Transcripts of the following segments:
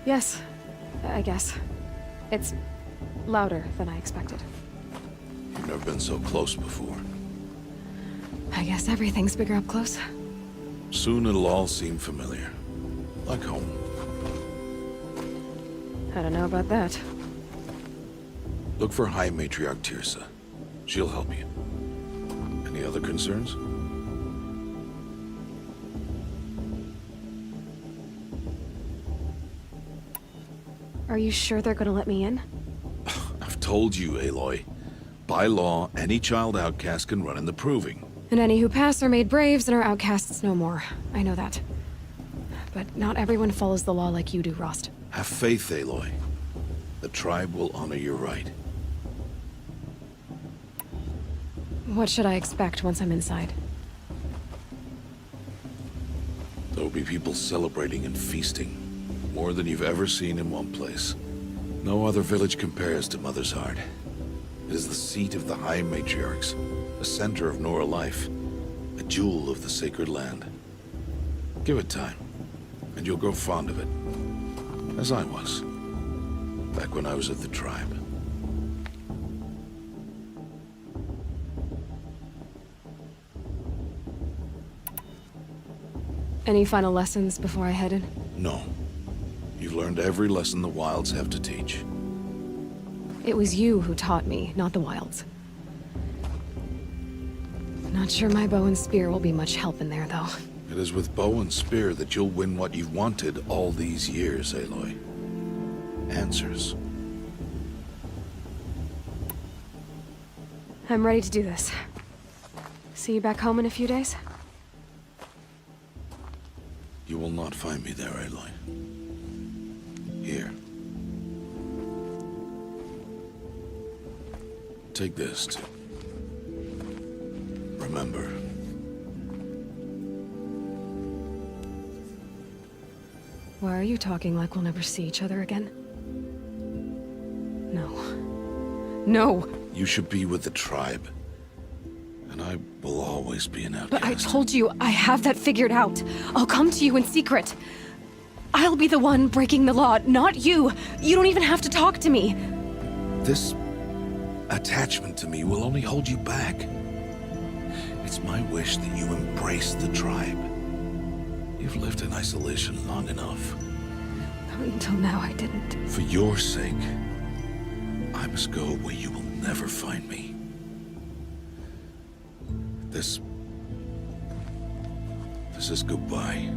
Yes, I guess. It's louder than I expected. You've never been so close before. I guess everything's bigger up close. Soon it'll all seem familiar. Like home. I don't know about that. Look for High Matriarch Tirsa. She'll help you. Any other concerns? Are you sure they're gonna let me in? I've told you, Aloy. By law, any child outcast can run in the proving. And any who pass are made braves and are outcasts no more. I know that. But not everyone follows the law like you do, Rost. Have faith, Aloy. The tribe will honor your right. What should I expect once I'm inside? There will be people celebrating and feasting. More than you've ever seen in one place. No other village compares to Mother's Heart. It is the seat of the High Matriarchs, a center of Nora life, a jewel of the sacred land. Give it time, and you'll grow fond of it. As I was, back when I was at the tribe. Any final lessons before I head in? No. You've learned every lesson the wilds have to teach. It was you who taught me, not the wilds. Not sure my bow and spear will be much help in there, though. It is with bow and spear that you'll win what you've wanted all these years, Aloy. Answers. I'm ready to do this. See you back home in a few days? You will not find me there, Aloy. Here. Take this to remember. Why are you talking like we'll never see each other again? No. No! You should be with the tribe. And I will always be an outcast. But I told you, I have that figured out. I'll come to you in secret. I'll be the one breaking the law, not you. You don't even have to talk to me. This attachment to me will only hold you back. It's my wish that you embrace the tribe. You've lived in isolation long enough. Until now, I didn't. For your sake, I must go where you will never find me. This is goodbye.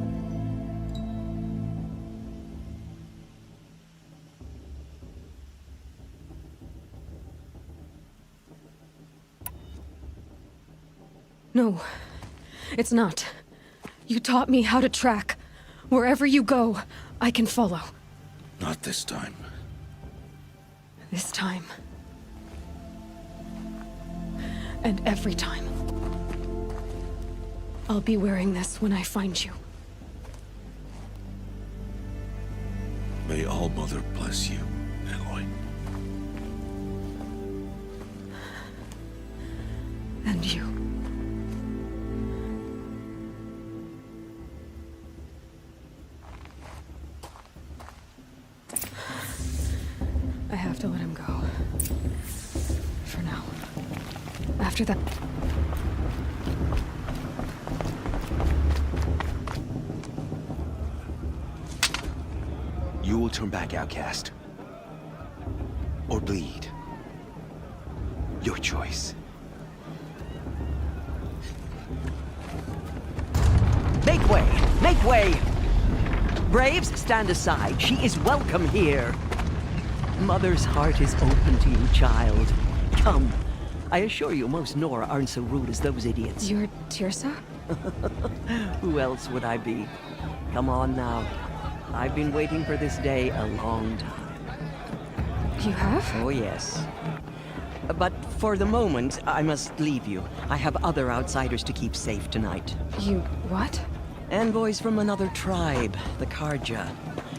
No, it's not. You taught me how to track. Wherever you go, I can follow. Not this time. This time. And every time. I'll be wearing this when I find you. May All-Mother bless you, Aloy. And you. I have to let him go. For now. After that... You will turn back, outcast. Or bleed. Your choice. Make way! Make way! Braves, stand aside. She is welcome here. Mother's heart is open to you, child. Come. I assure you, most Nora aren't so rude as those idiots. You're Tirsa? Who else would I be? Come on now. I've been waiting for this day a long time. You have? Oh, yes. But for the moment, I must leave you. I have other outsiders to keep safe tonight. You... what? Envoys from another tribe, the Karja.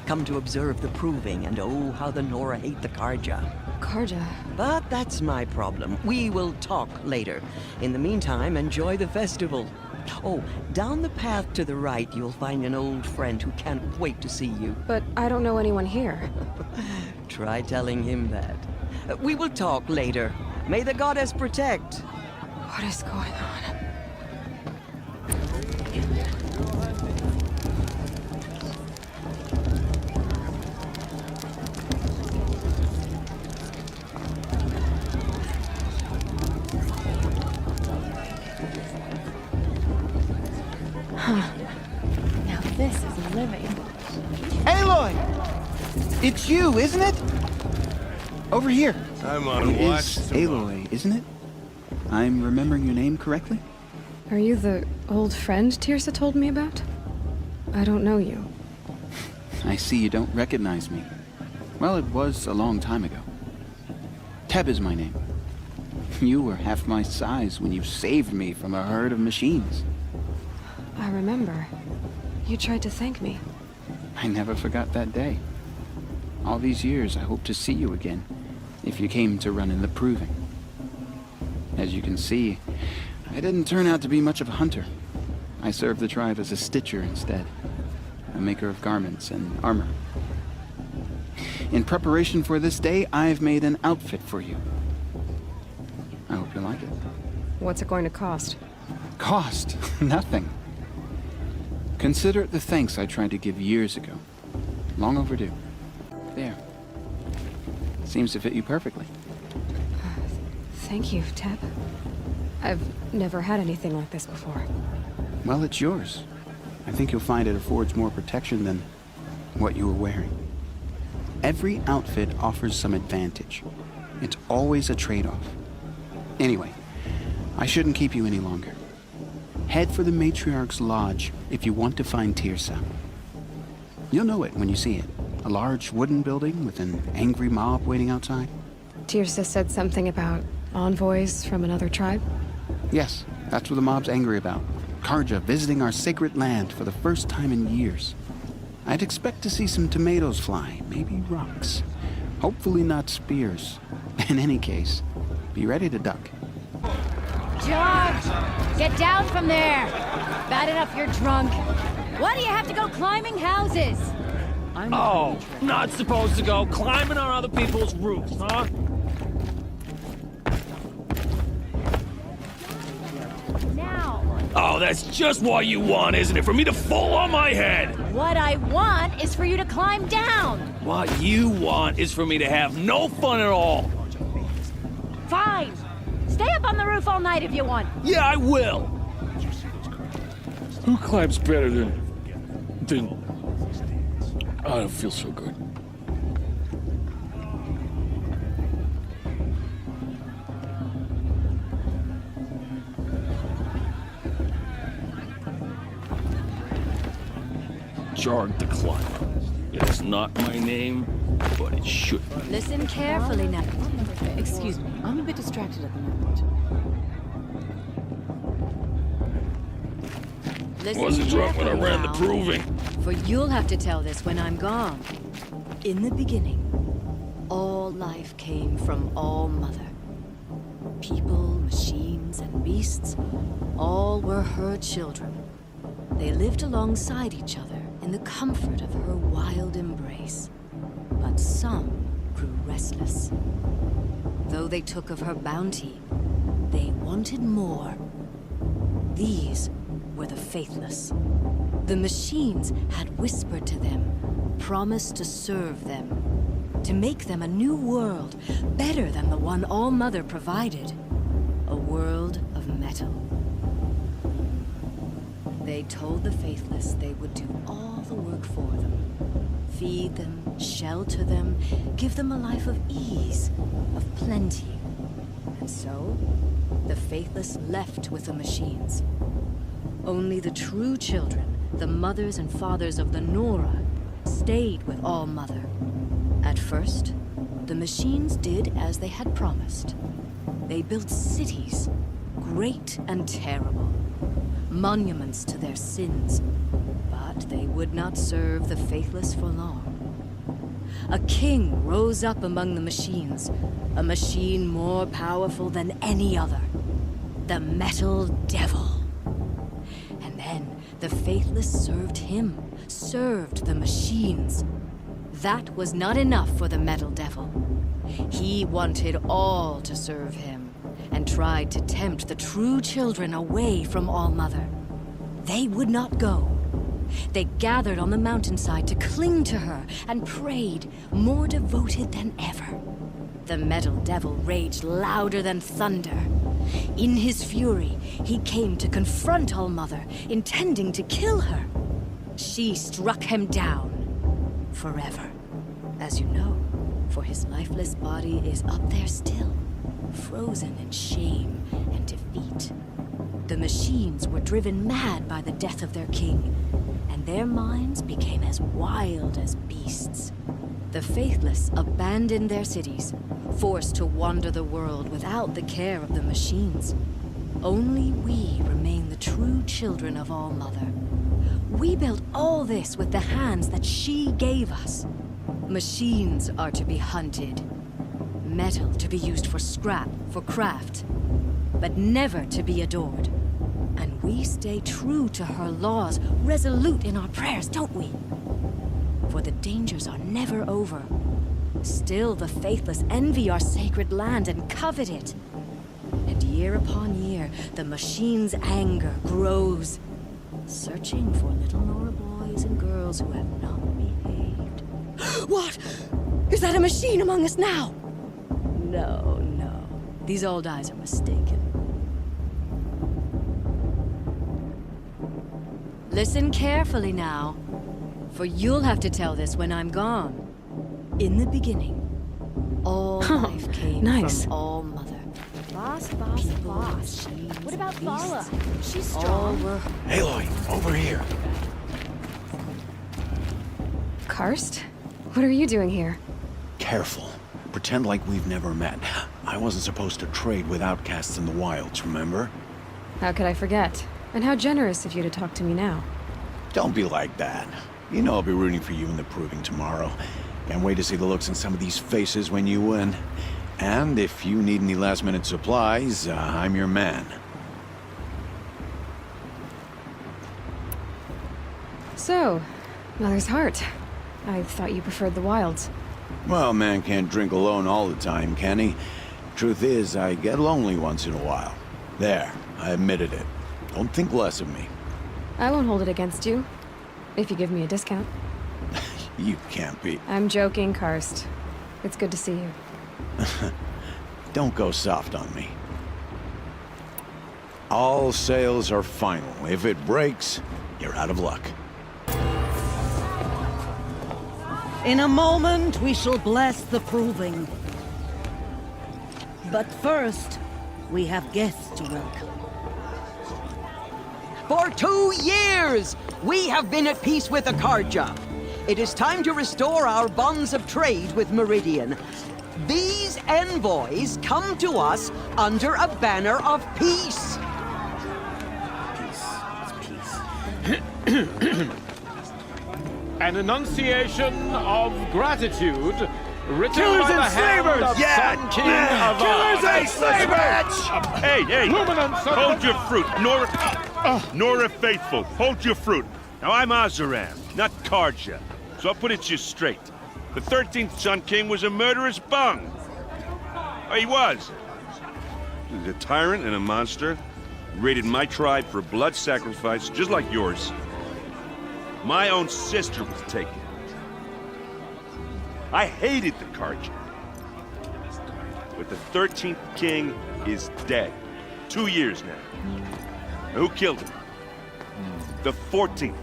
Come to observe the proving, and oh, how the Nora hate the Karja. Karja? But that's my problem. We will talk later. In the meantime, enjoy the festival. Oh, down the path to the right, you'll find an old friend who can't wait to see you. But I don't know anyone here. Try telling him that. We will talk later. May the goddess protect. What is going on? Now this is living. Aloy! It's you, isn't it? Over here. I'm on It is Aloy, isn't it? I'm remembering your name correctly? Are you the old friend Tirsa told me about? I don't know you. I see you don't recognize me. Well, it was a long time ago. Teb is my name. You were half my size when you saved me from a herd of machines. I remember. You tried to thank me. I never forgot that day. All these years, I hope to see you again, if you came to run in the proving. As you can see, I didn't turn out to be much of a hunter. I served the tribe as a stitcher instead, a maker of garments and armor. In preparation for this day, I've made an outfit for you. I hope you like it. What's it going to cost? Cost? Nothing. Consider it the thanks I tried to give years ago. Long overdue. There. Seems to fit you perfectly. Thank you, Teb. I've never had anything like this before. Well, it's yours. I think you'll find it affords more protection than what you were wearing. Every outfit offers some advantage. It's always a trade-off. Anyway, I shouldn't keep you any longer. Head for the Matriarch's Lodge if you want to find Tirsa. You'll know it when you see it. A large wooden building with an angry mob waiting outside. Tirsa said something about envoys from another tribe? Yes, that's what the mob's angry about. Karja visiting our sacred land for the first time in years. I'd expect to see some tomatoes fly, maybe rocks. Hopefully not spears. In any case, be ready to duck. George! Get down from there! Bad enough you're drunk. Why do you have to go climbing houses? Oh, not supposed to go climbing on other people's roofs, huh? Now, Oh, that's just what you want, isn't it? For me to fall on my head! what I want is for you to climb down. What you want is for me to have no fun at all. Fine. Stay up on the roof all night if you want. Yeah, I will. Who climbs better than... I don't feel so good. Jarg the Climber. It's not my name, but it should be. Listen carefully now. Excuse me, I'm a bit distracted at the moment. Listen Wasn't drunk when I carefully ran the now, proving. For you'll have to tell this when I'm gone. In the beginning, all life came from All Mother. People, machines, and beasts, all were her children. They lived alongside each other in the comfort of her wild embrace. But some grew restless. Though they took of her bounty, they wanted more. These were the faithless. The machines had whispered to them, promised to serve them, to make them a new world, better than the one All Mother provided. A world of metal. They told the faithless they would do all the work for them. Feed them, shelter them, give them a life of ease, of plenty. And so, the faithless left with the machines. Only the true children, the mothers and fathers of the Nora, stayed with All Mother. At first, the machines did as they had promised. They built cities, great and terrible, monuments to their sins, but they would not serve the faithless for long. A king rose up among the machines, a machine more powerful than any other, the Metal Devil. The faithless served him, served the machines. That was not enough for the Metal Devil. He wanted all to serve him, and tried to tempt the true children away from All-Mother. They would not go. They gathered on the mountainside to cling to her and prayed, more devoted than ever. The Metal Devil raged louder than thunder. In his fury, he came to confront All-Mother, intending to kill her. She struck him down. Forever. As you know, for his lifeless body is up there still, frozen in shame and defeat. The machines were driven mad by the death of their king, and their minds became as wild as beasts. The faithless abandoned their cities, forced to wander the world without the care of the machines. Only we remain the true children of All-Mother. We built all this with the hands that she gave us. Machines are to be hunted. Metal to be used for scrap, for craft. But never to be adored. And we stay true to her laws, resolute in our prayers, don't we? For the dangers are never over. Still the faithless envy our sacred land and covet it. And year upon year, the machine's anger grows, searching for little Nora boys and girls who have not behaved. What? Is that a machine among us now? No, no. These old eyes are mistaken. Listen carefully now, for you'll have to tell this when I'm gone. In the beginning, all life came nice. from All-Mother. Boss. What about Vala? She's All strong. were Aloy, over here. Karst? What are you doing here? Careful. Pretend like we've never met. I wasn't supposed to trade with outcasts in the wilds, remember? How could I forget? And how generous of you to talk to me now. Don't be like that. You know I'll be rooting for you in the proving tomorrow. Can't wait to see the looks in some of these faces when you win. And if you need any last-minute supplies, I'm your man. So, Mother's Heart. I thought you preferred the wilds. Well, man can't drink alone all the time, can he? Truth is, I get lonely once in a while. There, I admitted it. Don't think less of me. I won't hold it against you, if you give me a discount. You can't be. I'm joking, Karst. It's good to see you. Don't go soft on me. All sales are final. If it breaks, you're out of luck. In a moment, we shall bless the proving. But first, we have guests to welcome. For 2 years, we have been at peace with Akarja. It is time to restore our bonds of trade with Meridian. These envoys come to us under a banner of peace. An enunciation of gratitude written Killers by the and hand slavers! of Yeah! Sun King of Killers and slavers! Hey, Luminance of hold the- your fruit. Nora Faithful, hold your fruit. Now, I'm Azaram, not Karja, so I'll put it to you straight. The 13th Sun King was a murderous bung. Oh, he was. He was a tyrant and a monster. Raided my tribe for a blood sacrifice, just like yours. My own sister was taken. I hated the Karja. But the 13th king is dead. 2 years now. Now, who killed him? The 14th.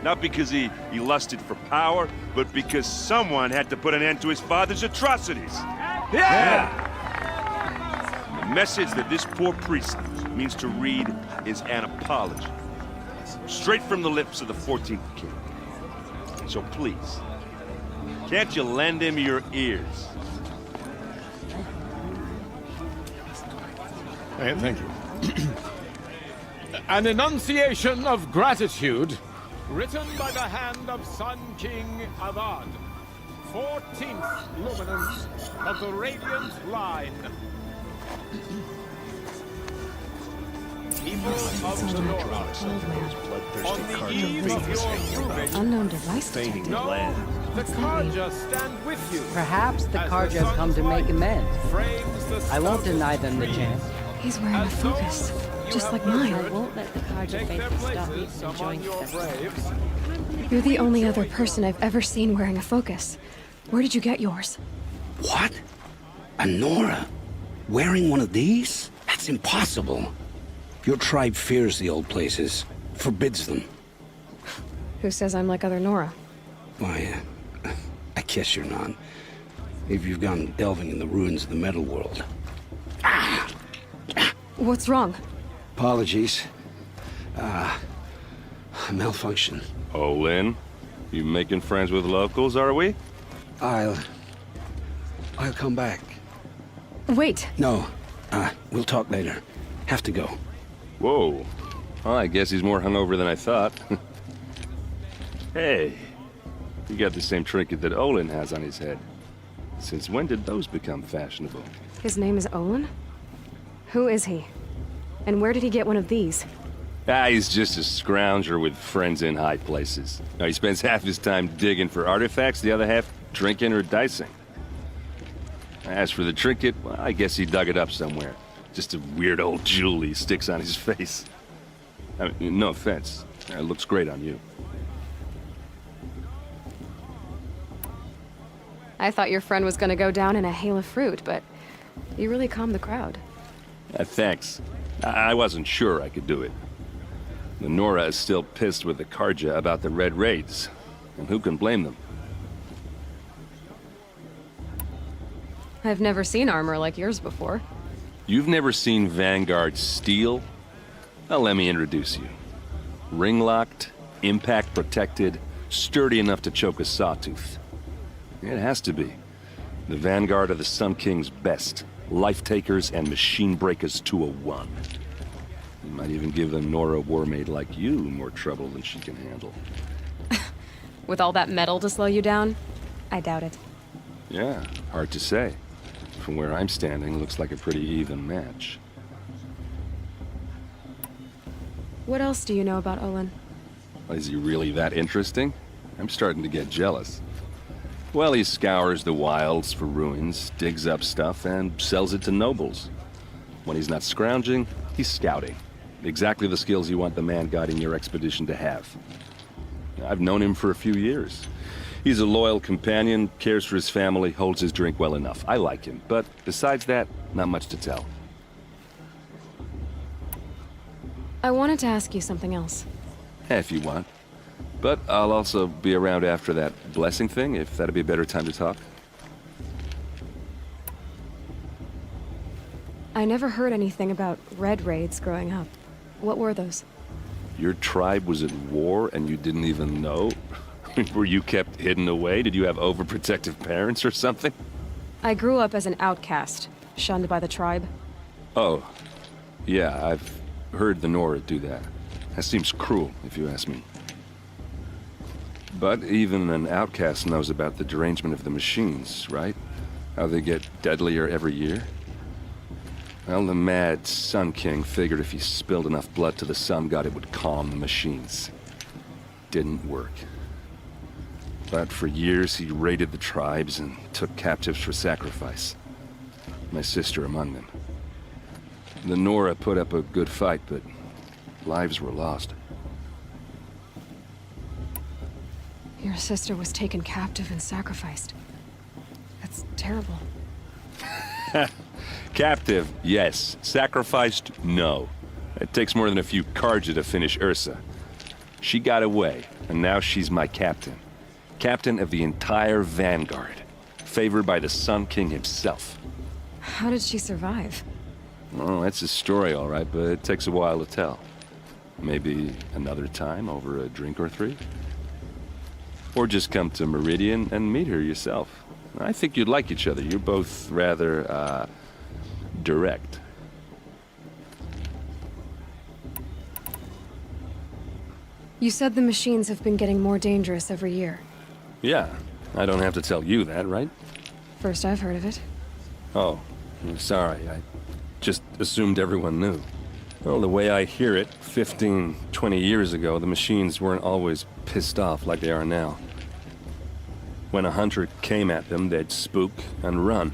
Not because he lusted for power, but because someone had to put an end to his father's atrocities. Yeah! The message that this poor priest means to read is an apology. Straight from the lips of the 14th king. So please, can't you lend him your ears? Thank you. An enunciation of gratitude written by the hand of Sun King Avad, 14th luminance of the Radiant Line. People of the North, on the eve of your proving, Unknown device Fading detected. the land. the Karja stand with you. Perhaps the As Karja have sun's come to make light amends. frames the I won't stoutest deny them the trees. chance. He's wearing a As focus, those you just have like mine. nurtured Won't let the Karja take their faithful stop places eating and among join your festivals. braves. You're the only other person I've ever seen wearing a focus. Where did you get yours? What? A Nora? Wearing one of these? That's impossible. Your tribe fears the old places, forbids them. Who says I'm like other Nora? Why, I guess you're not. If you've gone delving in the ruins of the metal world. What's wrong? Apologies. Malfunction. Oh, Lynn? You making friends with locals, are we? I'll come back. Wait. No, we'll talk later. Have to go. Whoa. Well, I guess he's more hungover than I thought. Hey, you got the same trinket that Olin has on his head. Since when did those become fashionable? His name is Olin? Who is he? And where did he get one of these? He's just a scrounger with friends in high places. Now, he spends half his time digging for artifacts, the other half drinking or dicing. As for the trinket, well, I guess he dug it up somewhere. Just a weird old jewel he sticks on his face. I mean, no offense. It looks great on you. I thought your friend was gonna go down in a hail of fruit, but you really calmed the crowd. Thanks. I wasn't sure I could do it. The Nora is still pissed with the Karja about the Red Raids. And who can blame them? I've never seen armor like yours before. You've never seen Vanguard steel? Well, let me introduce you. Ring-locked, impact-protected, sturdy enough to choke a sawtooth. It has to be. The Vanguard of the Sun King's best. Life-takers and machine breakers to a one. You might even give a Nora warmaid like you more trouble than she can handle. With all that metal to slow you down? I doubt it. Yeah, hard to say. From where I'm standing, looks like a pretty even match. What else do you know about Olin? Is he really that interesting? I'm starting to get jealous. Well, he scours the wilds for ruins, digs up stuff, and sells it to nobles. When he's not scrounging, he's scouting. Exactly the skills you want the man guiding your expedition to have. I've known him for a few years. He's a loyal companion, cares for his family, holds his drink well enough. I like him, but besides that, not much to tell. I wanted to ask you something else. If you want. But I'll also be around after that blessing thing, if that'd be a better time to talk. I never heard anything about red raids growing up. What were those? Your tribe was at war and you didn't even know? Were you kept hidden away? Did you have overprotective parents or something? I grew up as an outcast, shunned by the tribe. Oh, yeah, I've heard the Nora do that. That seems cruel, if you ask me. But even an outcast knows about the derangement of the machines, right? How they get deadlier every year? Well, the mad Sun King figured if he spilled enough blood to the Sun God, it would calm the machines. Didn't work. But for years, he raided the tribes and took captives for sacrifice. My sister among them. The Nora put up a good fight, but lives were lost. Your sister was taken captive and sacrificed. That's terrible. Captive, yes. Sacrificed, no. It takes more than a few Karja to finish Ursa. She got away, and now she's my captain. Captain of the entire Vanguard. Favored by the Sun King himself. How did she survive? Oh, that's a story, all right, but it takes a while to tell. Maybe another time over a drink or three? Or just come to Meridian and meet her yourself. I think you'd like each other. You're both rather, direct. You said the machines have been getting more dangerous every year. Yeah, I don't have to tell you that, right? First I've heard of it. Oh, I'm sorry. I just assumed everyone knew. Well, the way I hear it, 15, 20 years ago, the machines weren't always pissed off like they are now. When a hunter came at them, they'd spook and run.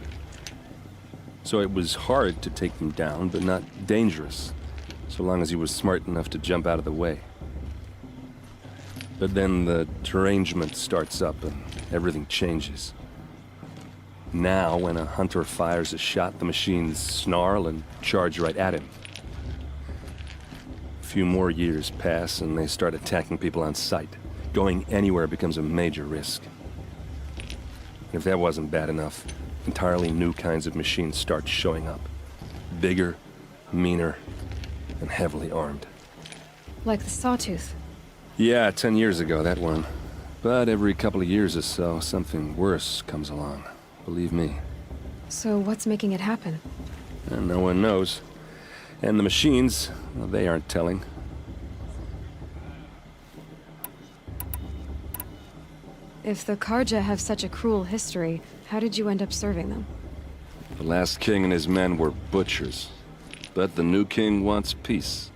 So it was hard to take them down, but not dangerous, so long as he was smart enough to jump out of the way. But then the derangement starts up and everything changes. Now, when a hunter fires a shot, the machines snarl and charge right at him. A few more years pass and they start attacking people on sight. Going anywhere becomes a major risk. If that wasn't bad enough, entirely new kinds of machines start showing up. Bigger, meaner, and heavily armed. Like the Sawtooth. Yeah, 10 years ago, that one. But every couple of years or so, something worse comes along. Believe me. So what's making it happen? And no one knows. And the machines, well, they aren't telling. If the Karja have such a cruel history, how did you end up serving them? The last king and his men were butchers. But the new king wants peace.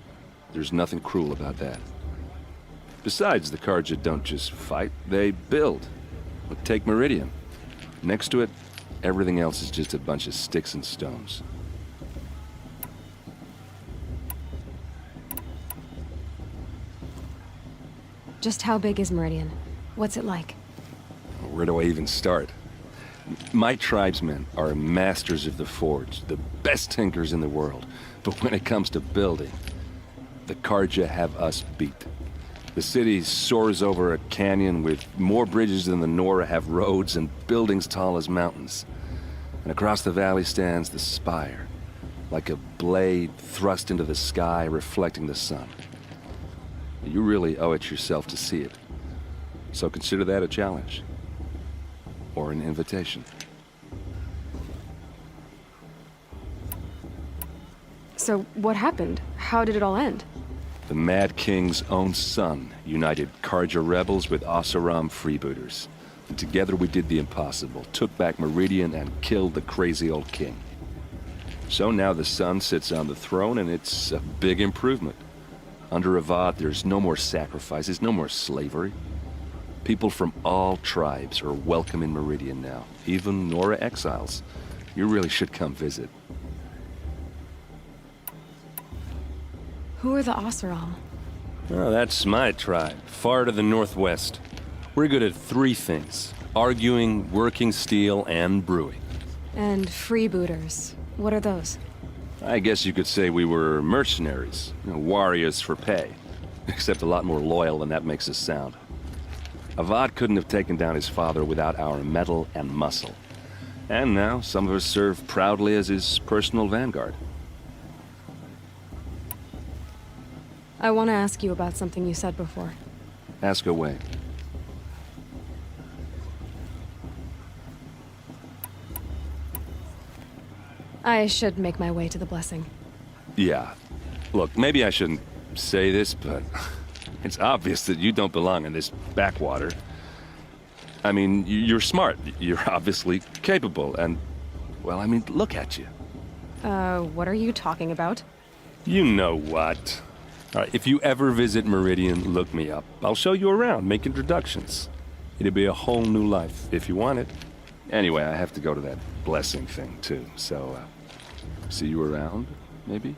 There's nothing cruel about that. Besides, the Karja don't just fight, they build. Take Meridian. Next to it, everything else is just a bunch of sticks and stones. Just how big is Meridian? What's it like? Where do I even start? My tribesmen are masters of the forge, the best tinkers in the world. But when it comes to building, the Karja have us beat. The city soars over a canyon with more bridges than the Nora have roads and buildings tall as mountains. And across the valley stands the spire, like a blade thrust into the sky reflecting the sun. You really owe it yourself to see it. So consider that a challenge. Or an invitation. So what happened? How did it all end? The Mad King's own son united Karja rebels with Oseram freebooters. And together we did the impossible, took back Meridian and killed the crazy old king. So now the son sits on the throne and it's a big improvement. Under Avad, there's no more sacrifices, no more slavery. People from all tribes are welcome in Meridian now, even Nora exiles. You really should come visit. Who are the Oseram? Oh, that's my tribe, far to the northwest. We're good at three things: arguing, working steel, and brewing. And freebooters. What are those? I guess you could say we were mercenaries, warriors for pay. Except a lot more loyal than that makes us sound. Avad couldn't have taken down his father without our metal and muscle. And now some of us serve proudly as his personal vanguard. I want to ask you about something you said before. Ask away. I should make my way to the blessing. Yeah. Look, maybe I shouldn't say this, but it's obvious that you don't belong in this backwater. I mean, you're smart. You're obviously capable, and, well, I mean, look at you. What are you talking about? You know what. All right, if you ever visit Meridian, look me up. I'll show you around, make introductions. It'll be a whole new life, if you want it. Anyway, I have to go to that blessing thing, too, so, see you around, maybe?